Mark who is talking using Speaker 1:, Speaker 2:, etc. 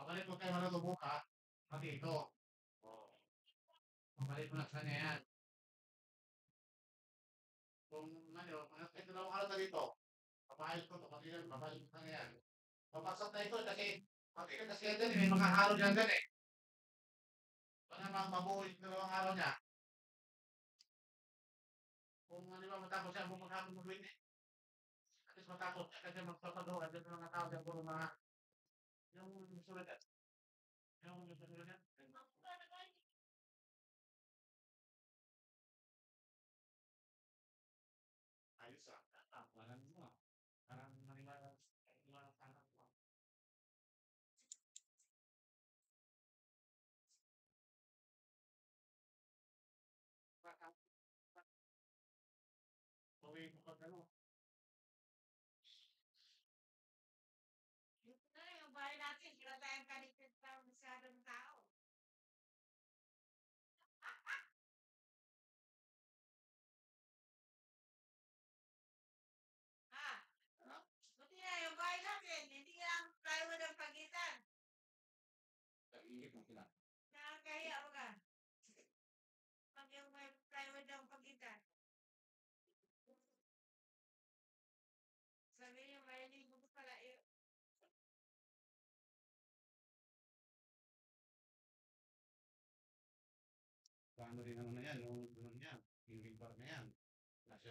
Speaker 1: Pabalik mo kayo na bukas, pati ito. Oh, pabalik mo na sa kanya yan. Kung ano, mga dalawang araw na dito, papayag ko, papayag ko sa kanya yan. Papasok na ito kasi, kasi yan din, may mga halo dyan din eh. Para naman mabuo yung dalawang araw niya. Kung ano ba matapos siya, buong maghapon mo eh. At least matapos, kasi magpapagawa, dito mga tao dyan, puro mga, yung sulat yan. Yung sulat yan. Ayos ah. Parang mo ah. Parang maniwala sa anak mo. Uwi ko pag ano.
Speaker 2: Ito na yung bahay natin, hindi na tayong connected sa masyadong tao. Ha? Buti na yung bahay natin, hindi lang plywood ang pagitan.
Speaker 1: Nag-iingat na sila.
Speaker 2: Nakakahiya ako ka. Pag yung may plywood ang pagitan. Sabi niyo, may libo ko pala yun.
Speaker 1: Paano rin naman na yan, yung